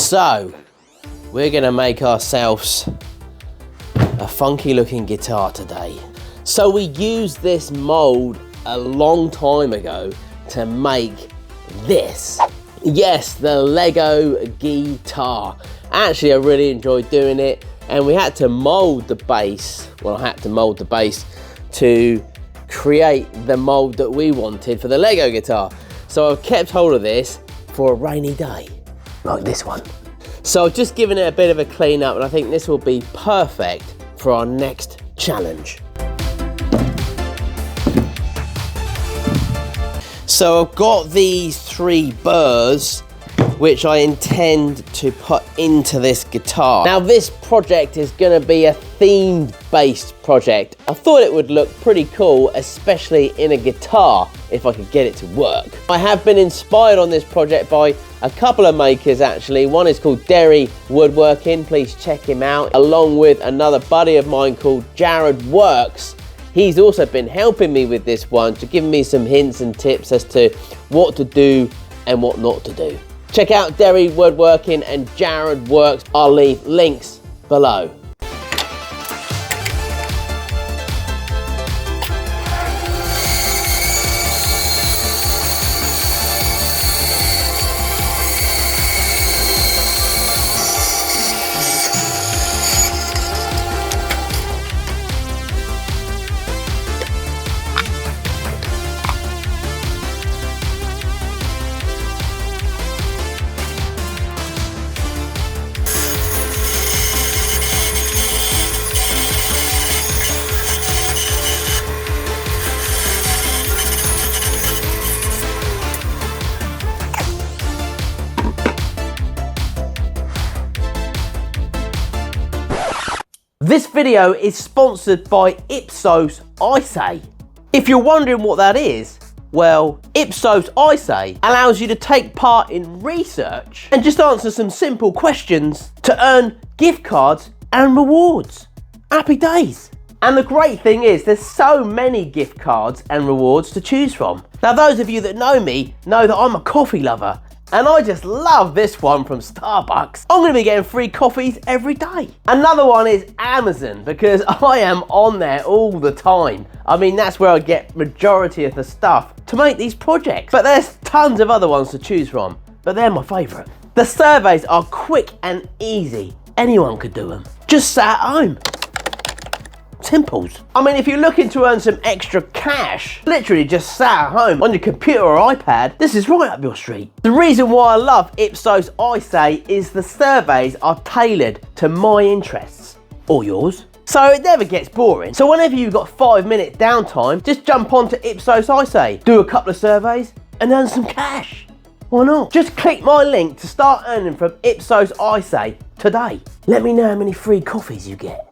So, we're gonna make ourselves a funky looking guitar today. So we used this mold a long time ago to make this. Yes, the Lego guitar. Actually, I really enjoyed doing it, and we had to mold the base. Well, I had to mold the base to create the mold that we wanted for the Lego guitar. So I've kept hold of this for a rainy day, like this one. So I've just given it a bit of a clean up, and I think this will be perfect for our next challenge. So I've got these 3 burrs which I intend to put into this guitar. Now this project is going to be a themed based project. I thought it would look pretty cool, especially in a guitar, if I could get it to work. I have been inspired on this project by a couple of makers actually. One is called Derry Woodworking, please check him out, along with another buddy of mine called Jarrod Works. He's also been helping me with this one to give me some hints and tips as to what to do and what not to do. Check out Derry Woodworking and Jarrod Works. I'll leave links below. This video is sponsored by Ipsos ISAE. If you're wondering what that is, well, Ipsos ISAE allows you to take part in research and just answer some simple questions to earn gift cards and rewards. Happy days. And the great thing is there's so many gift cards and rewards to choose from. Now those of you that know me know that I'm a coffee lover, and I just love this one from Starbucks. I'm gonna be getting free coffees every day. Another one is Amazon, because I am on there all the time. I mean, that's where I get majority of the stuff to make these projects. But there's tons of other ones to choose from, but they're my favorite. The surveys are quick and easy. Anyone could do them. Just sat at home. Simples. I mean, if you're looking to earn some extra cash, literally just sat at home on your computer or iPad, this is right up your street. The reason why I love Ipsos ISAE is the surveys are tailored to my interests, or yours. So it never gets boring. So whenever you've got 5-minute downtime, just jump onto Ipsos ISAE, do a couple of surveys and earn some cash. Why not? Just click my link to start earning from Ipsos ISAE today. Let me know how many free coffees you get.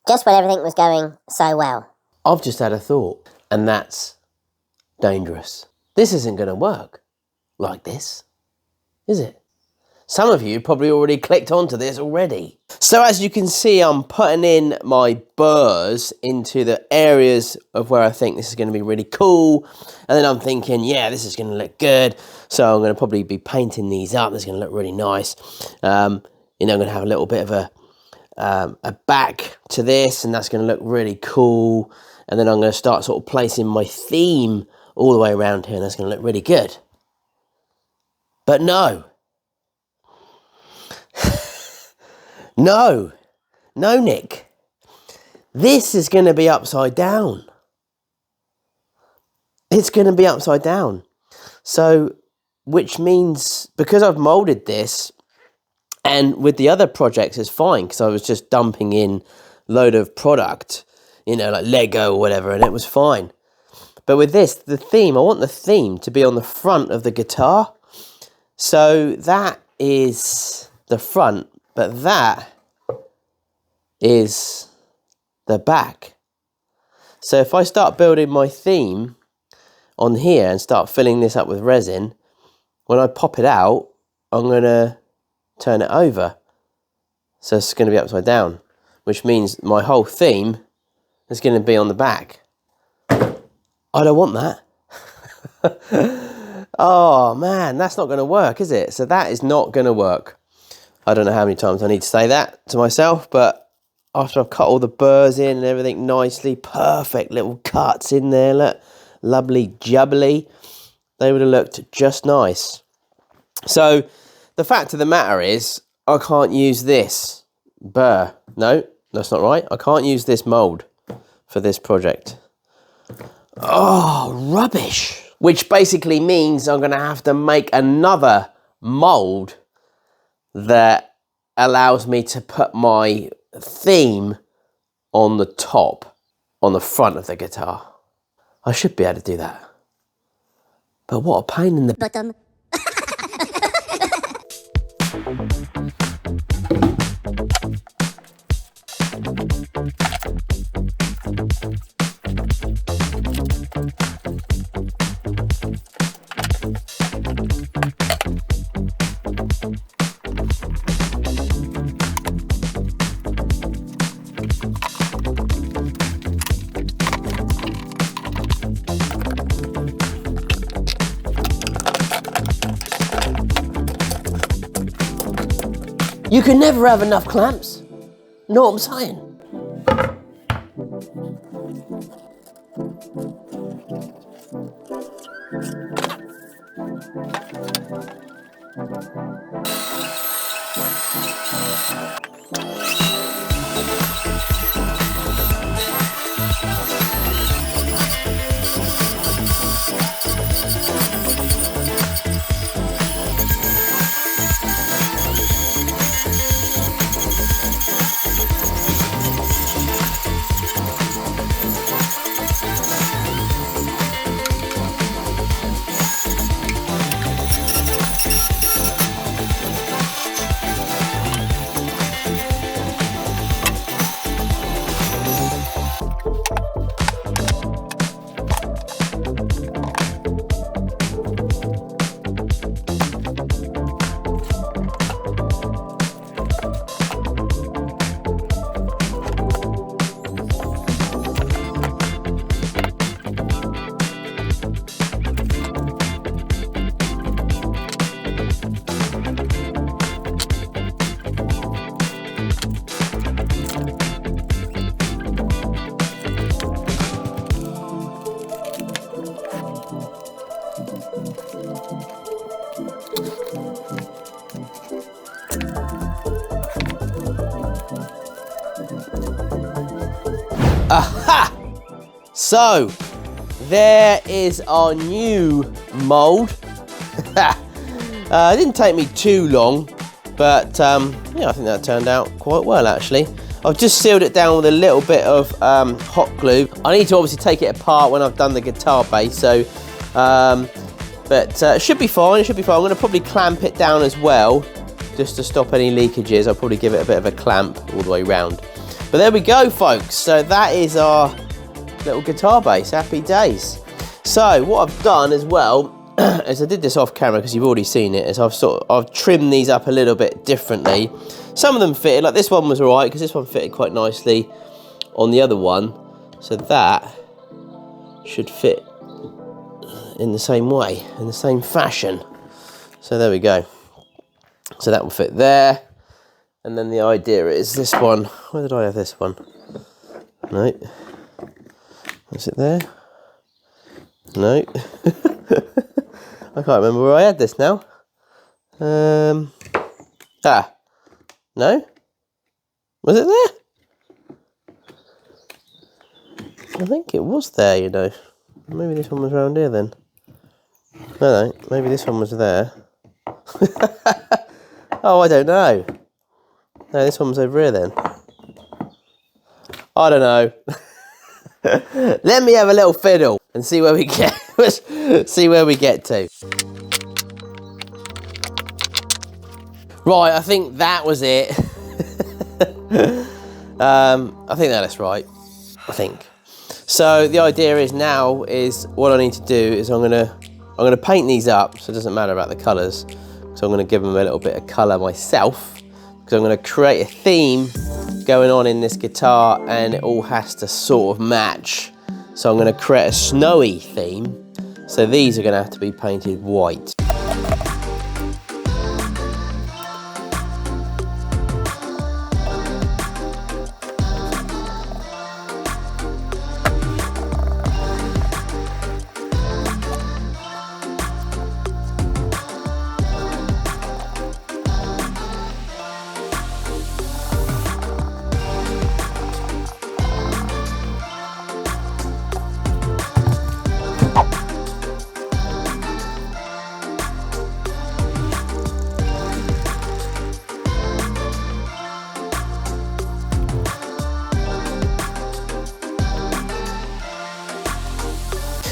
Just when everything was going so well. I've just had a thought, and that's dangerous. This isn't going to work like this, is it? Some of you probably already clicked onto this already. So as you can see, I'm putting in my burrs into the areas of where I think this is going to be really cool. And then I'm thinking, yeah, this is going to look good. So I'm going to probably be painting these up. It's going to look really nice. You know, I'm going to have a little bit of a back to this, and that's going to look really cool. And then I'm going to start sort of placing my theme all the way around here, and that's going to look really good. But no. No, Nick. This is going to be upside down. It's going to be upside down. So which means because I've molded this, and with the other projects it's fine because I was just dumping in a load of product, you know, like Lego or whatever, and it was fine. But with this, the theme, I want the theme to be on the front of the guitar. So that is the front, but that is the back. So if I start building my theme on here and start filling this up with resin, when I pop it out, I'm going to turn it over. So it's going to be upside down, which means my whole theme is going to be on the back. I don't want that. Oh man, that's not going to work, is it? So that is not going to work. I don't know how many times I need to say that to myself, but after I've cut all the burrs in and everything nicely, perfect little cuts in there, look, lovely jubbly, they would have looked just nice. So the fact of the matter is, I can't use this burr. No, that's not right. I can't use this mould for this project. Oh, rubbish. Which basically means I'm going to have to make another mould that allows me to put my theme on the top, on the front of the guitar. I should be able to do that. But what a pain in the bottom. You can never have enough clamps. Know what I'm saying? Aha! So, there is our new mould. It didn't take me too long, but yeah, I think that turned out quite well actually. I've just sealed it down with a little bit of hot glue. I need to obviously take it apart when I've done the guitar base, so but it should be fine, it should be fine. I'm going to probably clamp it down as well, just to stop any leakages. I'll probably give it a bit of a clamp all the way round. But there we go, folks. So that is our little guitar base. Happy days. So what I've done as well is I did this off camera because you've already seen it. Is I've trimmed these up a little bit differently. Some of them fitted, like this one was alright because this one fitted quite nicely on the other one. So that should fit in the same way, in the same fashion. So there we go. So that will fit there. And then the idea is this one. Where did I have this one? No. Is it there? No. I can't remember where I had this now. No. Was it there? I think it was there, you know. Maybe this one was around here then. No, maybe this one was there. Oh, I don't know. No, this one was over here then. I don't know. Let me have a little fiddle and see where we get. See where we get to. Right, I think that was it. I think that's right. I think. So the idea is now is what I need to do is I'm gonna paint these up, so it doesn't matter about the colours. So I'm gonna give them a little bit of colour myself, because I'm gonna create a theme going on in this guitar, and it all has to sort of match. So I'm gonna create a snowy theme. So these are gonna have to be painted white.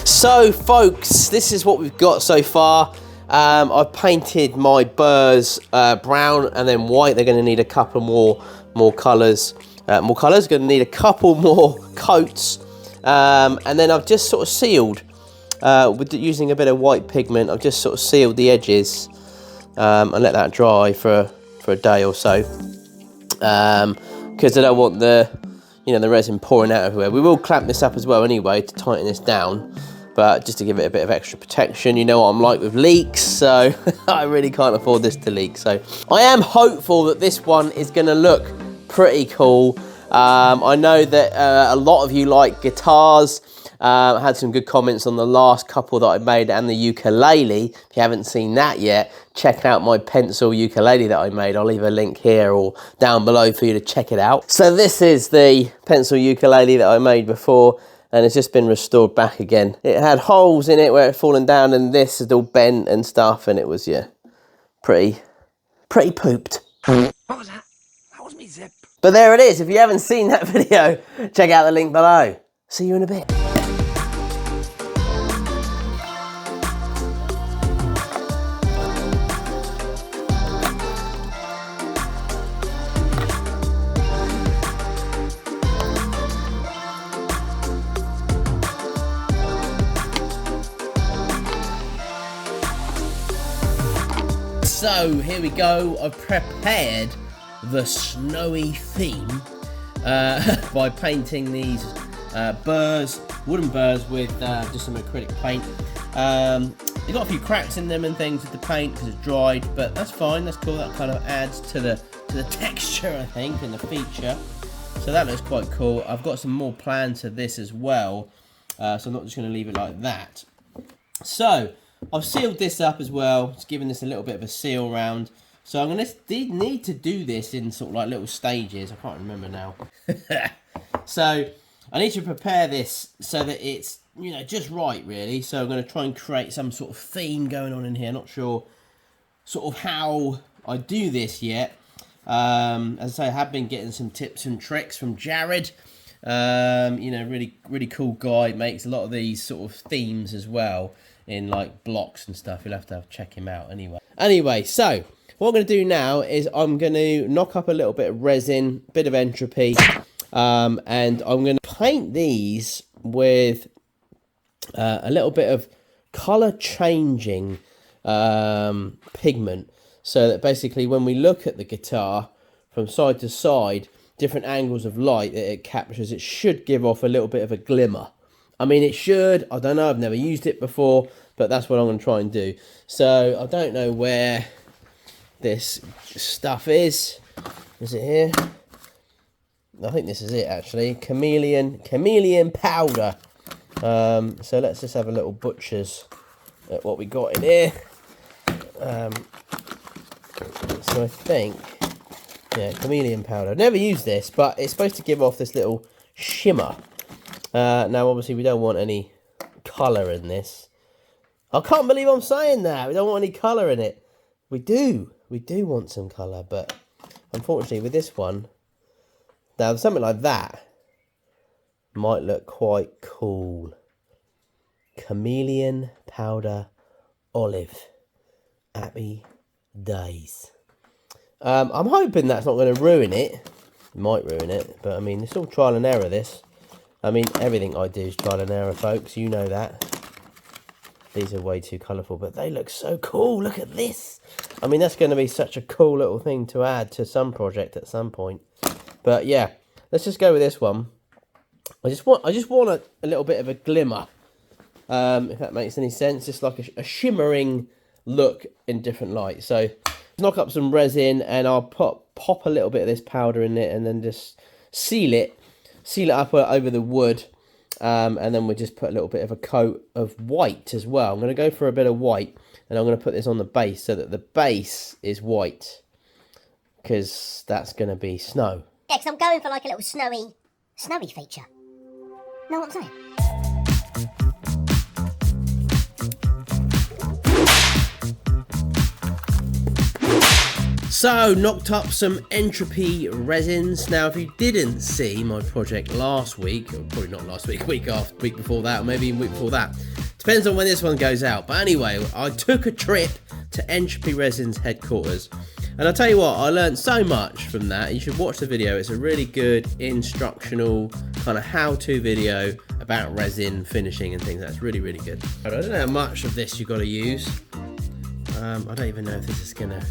So folks, this is what we've got so far. I've painted my burrs brown and then white. They're going to need a couple more colours. Going to need a couple more coats. And then I've just sort of sealed using a bit of white pigment. I've just sort of sealed the edges and let that dry for a day or so, because I don't want the resin pouring out everywhere. We will clamp this up as well anyway to tighten this down. But just to give it a bit of extra protection. You know what I'm like with leaks, so I really can't afford this to leak. So I am hopeful that this one is going to look pretty cool. I know that a lot of you like guitars. I had some good comments on the last couple that I made and the ukulele. If you haven't seen that yet, check out my pencil ukulele that I made. I'll leave a link here or down below for you to check it out. So this is the pencil ukulele that I made before, and it's just been restored back again. It had holes in it where it had fallen down, and this is all bent and stuff, and it was, yeah, pretty pooped. What was that? That was me zip. But there it is. If you haven't seen that video, check out the link below. See you in a bit. So here we go. I've prepared the snowy theme by painting these wooden burrs with just some acrylic paint. They've got a few cracks in them and things with the paint because it's dried, but that's fine. That's cool. That kind of adds to the texture, I think, and the feature. So that looks quite cool. I've got some more plans for this as well, so I'm not just going to leave it like that. So I've sealed this up as well, just giving this a little bit of a seal round. So I'm going to need to do this in sort of like little stages. I can't remember now. So I need to prepare this so that it's, just right, really. So I'm going to try and create some sort of theme going on in here. Not sure sort of how I do this yet. As I say, I have been getting some tips and tricks from Jarrod. Really cool guy. Makes a lot of these sort of themes as well in like blocks and stuff. You'll have to check him out anyway. So what I'm going to do now is I'm going to knock up a little bit of resin, bit of entropy, and I'm going to paint these with a little bit of color changing pigment, so that basically when we look at the guitar from side to side, different angles of light that it captures, it should give off a little bit of a glimmer. I mean, it should. I don't know. I've never used it before, but that's what I'm going to try and do. So I don't know where this stuff is. Is it here? I think this is it, actually. Chameleon powder. So let's just have a little butcher's at what we got in here. So I think, yeah, chameleon powder. Never used this, but it's supposed to give off this little shimmer. Now, obviously, we don't want any colour in this. I can't believe I'm saying that. We don't want any colour in it. We do want some colour, but unfortunately with this one, now something like that might look quite cool. Chameleon powder olive. Happy days. I'm hoping that's not going to ruin it. It might ruin it, but I mean, it's all trial and error, this. I mean, everything I do is trial and error, folks. You know that. These are way too colourful, but they look so cool. Look at this. I mean, that's going to be such a cool little thing to add to some project at some point. But yeah, let's just go with this one. I just want a little bit of a glimmer, if that makes any sense. Just like a shimmering look in different light. So knock up some resin, and I'll pop a little bit of this powder in it, and then just seal it up over the wood. And then we'll just put a little bit of a coat of white as well. I'm going to go for a bit of white, and I'm going to put this on the base so that the base is white, because that's going to be snow. Yeah, because I'm going for like a little snowy feature. Know what I'm saying? So, knocked up some entropy resins. Now, if you didn't see my project last week, or probably not last week, week before that, or maybe even week before that, depends on when this one goes out. But anyway, I took a trip to Entropy Resin's headquarters, and I'll tell you what, I learned so much from that. You should watch the video. It's a really good instructional kind of how-to video about resin finishing and things. That's really, really good. I don't know how much of this you've got to use. I don't even know if this is gonna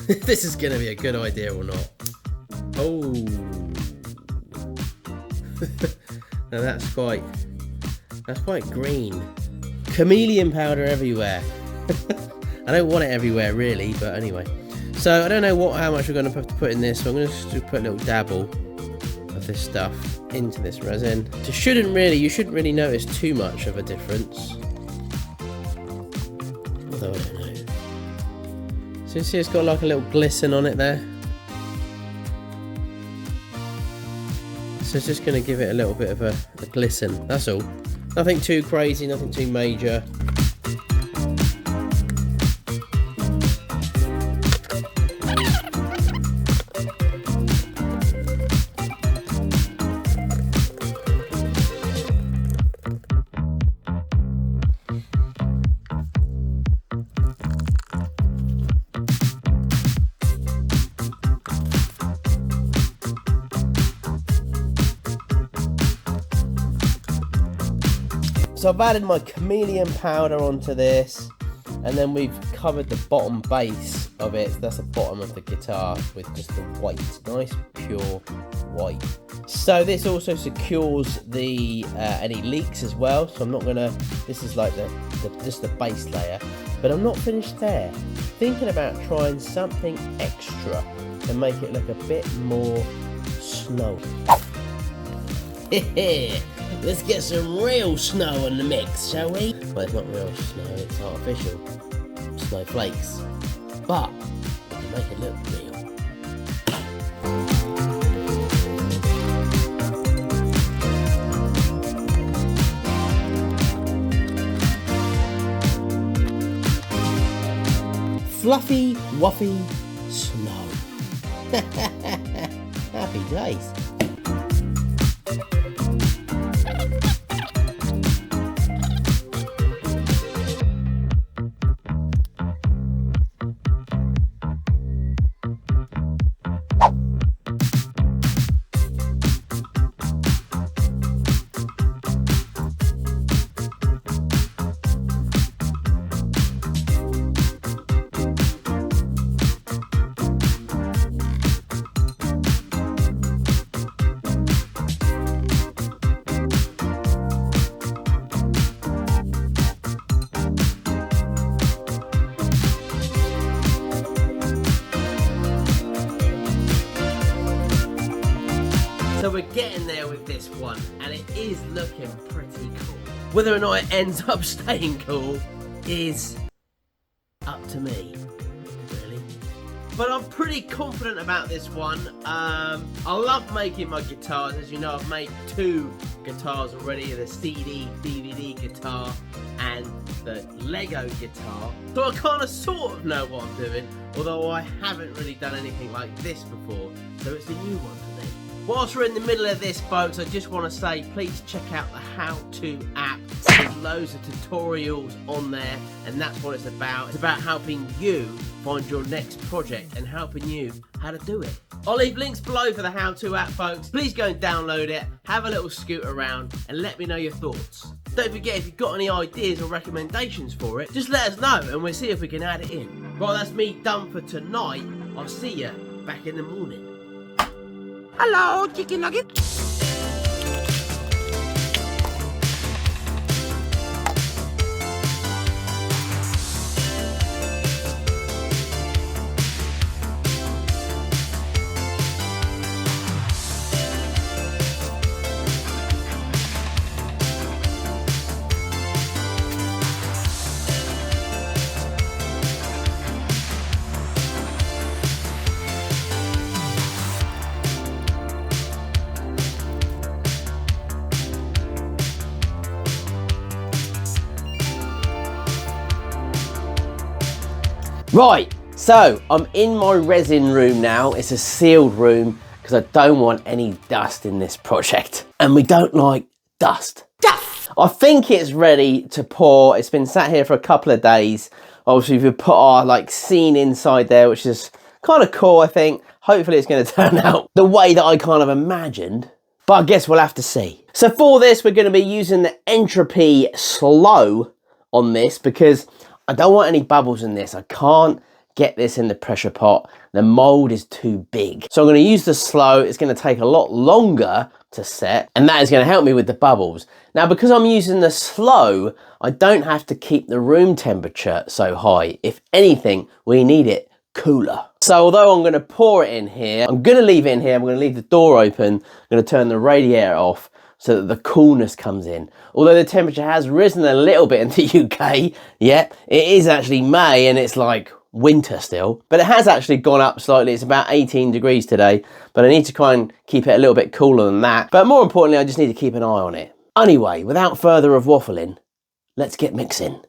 this is gonna be a good idea or not. Oh, now that's quite green. Chameleon powder everywhere. I don't want it everywhere really, but anyway. So I don't know how much we're going to have to put in this, so I'm going to just put a little dabble of this stuff into this resin. You shouldn't really notice too much of a difference. Although I don't know. So you see it's got like a little glisten on it there. So it's just going to give it a little bit of a glisten, that's all. Nothing too crazy, nothing too major. So I've added my chameleon powder onto this, and then we've covered the bottom base of it. So that's the bottom of the guitar with just the white, nice pure white. So this also secures the any leaks as well. So I'm not gonna. This is like just the base layer, but I'm not finished there. Thinking about trying something extra to make it look a bit more snowy. Let's get some real snow in the mix, shall we? Well, it's not real snow, it's artificial snowflakes. But we can make it look real. Fluffy, wuffy snow. Happy days. So we're getting there with this one, and it is looking pretty cool. Whether or not it ends up staying cool is up to me, really. But I'm pretty confident about this one. I love making my guitars. As you know, I've made 2 guitars already, the CD, DVD guitar, and the Lego guitar, so I kind of sort of know what I'm doing, although I haven't really done anything like this before, so it's a new one for me. Whilst we're in the middle of this, folks, I just want to say please check out the how-to app. There's loads of tutorials on there, and that's what it's about. It's about helping you find your next project and helping you how to do it. I'll leave links below for the how-to app, folks. Please go and download it, have a little scoot around, and let me know your thoughts. Don't forget, if you've got any ideas or recommendations for it, just let us know and we'll see if we can add it in. Right, that's me done for tonight. I'll see you back in the morning. Hello, chicken nugget. Right, so I'm in my resin room now. It's a sealed room because I don't want any dust in this project. And we don't like dust. I think it's ready to pour. It's been sat here for a couple of days. Obviously, we've put our scene inside there, which is kind of cool, I think. Hopefully it's going to turn out the way that I kind of imagined. But I guess we'll have to see. So for this, we're going to be using the Entropy Slow on this because I don't want any bubbles in this. I can't get this in the pressure pot. The mold is too big. So I'm going to use the slow. It's going to take a lot longer to set, and that is going to help me with the bubbles. Now, because I'm using the slow, I don't have to keep the room temperature so high. If anything, we need it cooler. So although I'm going to pour it in here, I'm going to leave it in here. I'm going to leave the door open. I'm going to turn the radiator off so that the coolness comes in. Although the temperature has risen a little bit in the UK, yeah, it is actually May and it's like winter still, but it has actually gone up slightly. It's about 18 degrees today, but I need to try and keep it a little bit cooler than that. But more importantly, I just need to keep an eye on it. Anyway, without further of waffling, let's get mixing.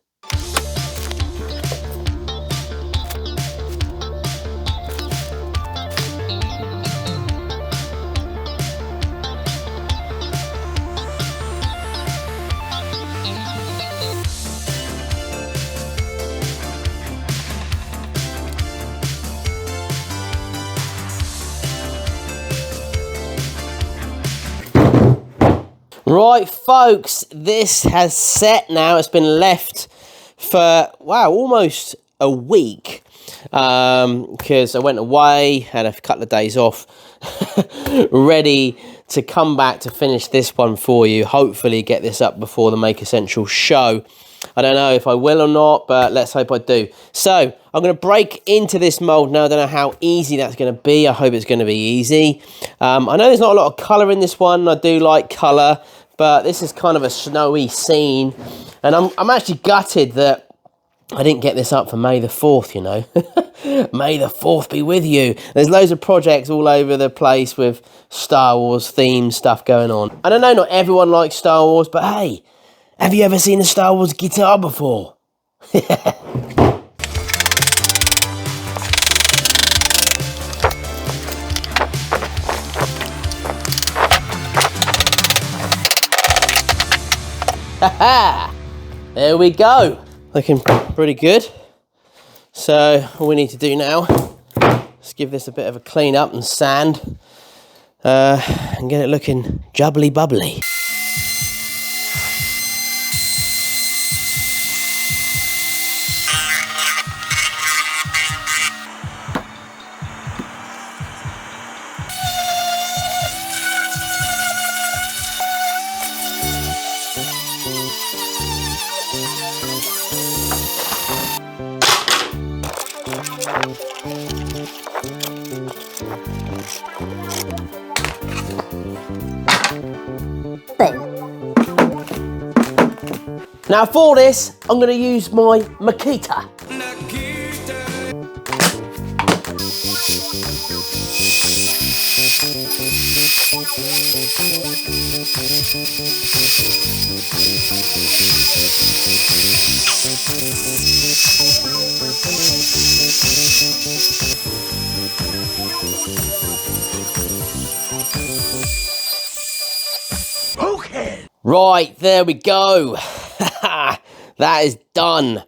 Right, folks, this has set now. It's been left for, wow, almost a week because I went away, had a couple of days off, ready to come back to finish this one for you. Hopefully get this up before the Make Essentials show. I don't know if I will or not, but let's hope I do. So I'm going to break into this mold now. I don't know how easy that's going to be. I hope it's going to be easy. I know there's not a lot of colour in this one. I do like colour, but this is kind of a snowy scene. And I'm actually gutted that I didn't get this up for May the 4th, you know. May the 4th be with you. There's loads of projects all over the place with Star Wars themed stuff going on. And I know not everyone likes Star Wars, but hey, have you ever seen a Star Wars guitar before? Haha! There we go. Looking pretty good. So all we need to do now is give this a bit of a clean up and sand and get it looking jubbly bubbly. Now for this, I'm going to use my Makita. Right, there we go. That is done.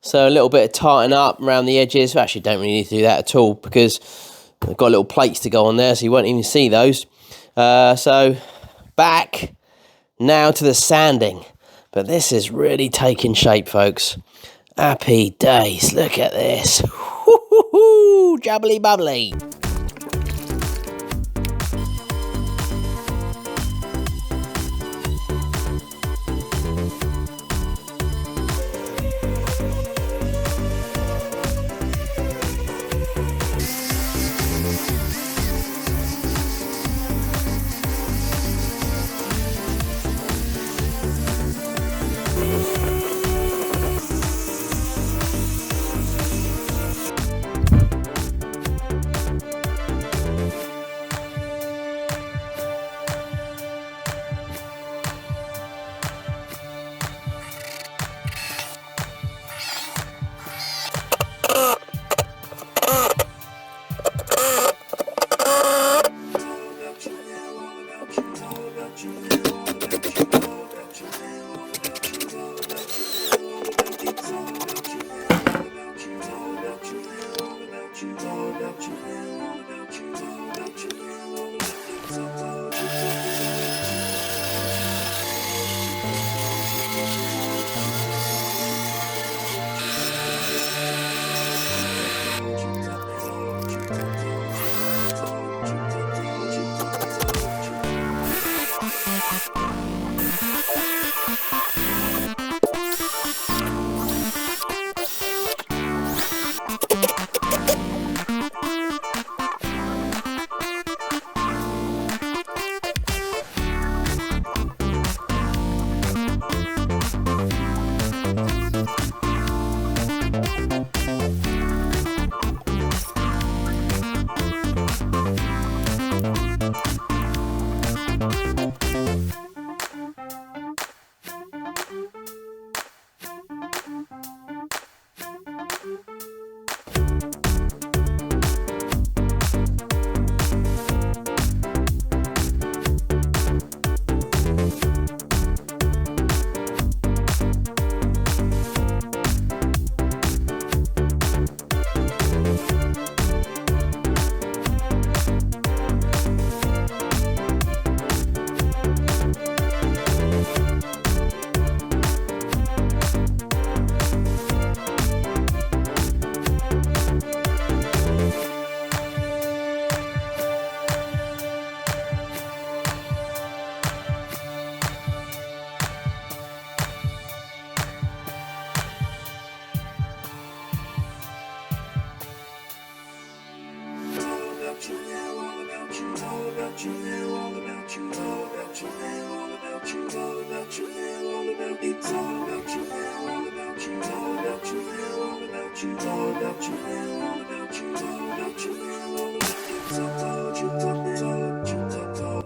So a little bit of tarting up around the edges. Actually, don't really need to do that at all because I've got little plates to go on there, so you won't even see those. So back now to the sanding. But this is really taking shape, folks. Happy days. Look at this. Woo-hoo-hoo, jubbly bubbly.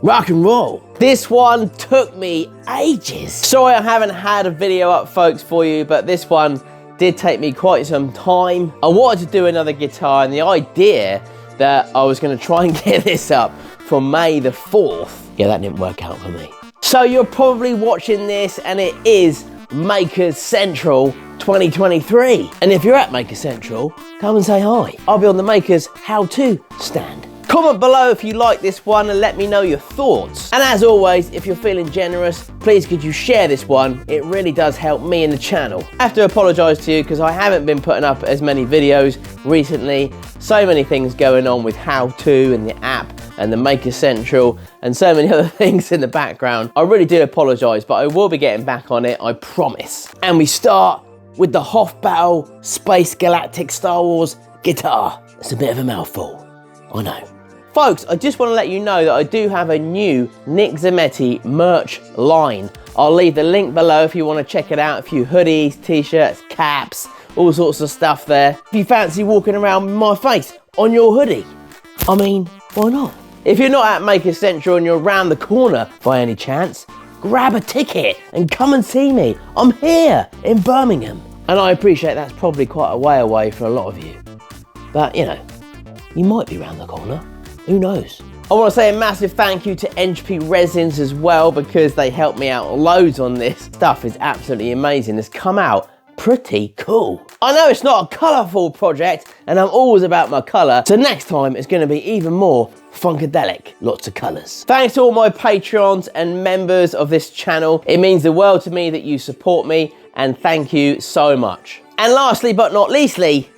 Rock and roll. This one took me ages. Sorry I haven't had a video up, folks, for you, but this one did take me quite some time. I wanted to do another guitar, and the idea that I was going to try and get this up for May the 4th, yeah, that didn't work out for me. So you're probably watching this, and it is Makers Central 2023. And if you're at Makers Central, come and say hi. I'll be on the Makers how-to stand. Comment below if you like this one and let me know your thoughts. And as always, if you're feeling generous, please could you share this one? It really does help me and the channel. I have to apologise to you because I haven't been putting up as many videos recently. So many things going on with how-to and the app and the Maker Central and so many other things in the background. I really do apologise, but I will be getting back on it, I promise. And we start with the Hofbau Space Galactic Star Wars guitar. It's a bit of a mouthful, I know. Folks, I just want to let you know that I do have a new Nick Zammeti merch line. I'll leave the link below if you want to check it out. A few hoodies, t-shirts, caps, all sorts of stuff there. If you fancy walking around with my face on your hoodie, I mean, why not? If you're not at Maker Central and you're around the corner by any chance, grab a ticket and come and see me. I'm here in Birmingham. And I appreciate that's probably quite a way away for a lot of you. But, you know, you might be around the corner. Who knows? I want to say a massive thank you to NHP Resins as well, because they helped me out loads on this. Stuff is absolutely amazing. It's come out pretty cool. I know it's not a colourful project, and I'm always about my colour, so next time it's going to be even more funkadelic, lots of colours. Thanks to all my Patreons and members of this channel. It means the world to me that you support me, and thank you so much. And lastly but not leastly,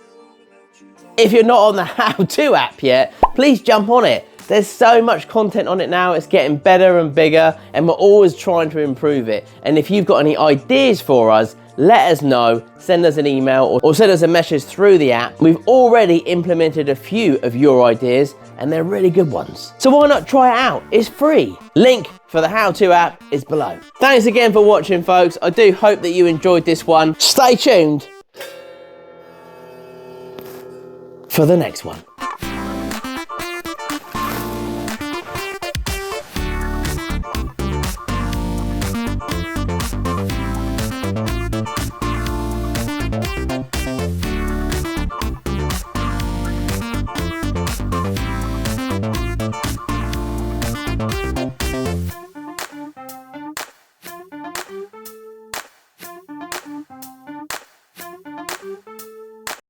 if you're not on the how-to app yet, please jump on it. There's so much content on it now, it's getting better and bigger, and we're always trying to improve it. And if you've got any ideas for us, let us know, send us an email or send us a message through the app. We've already implemented a few of your ideas and they're really good ones. So why not try it out? It's free. Link for the how-to app is below. Thanks again for watching, folks. I do hope that you enjoyed this one. Stay tuned for the next one.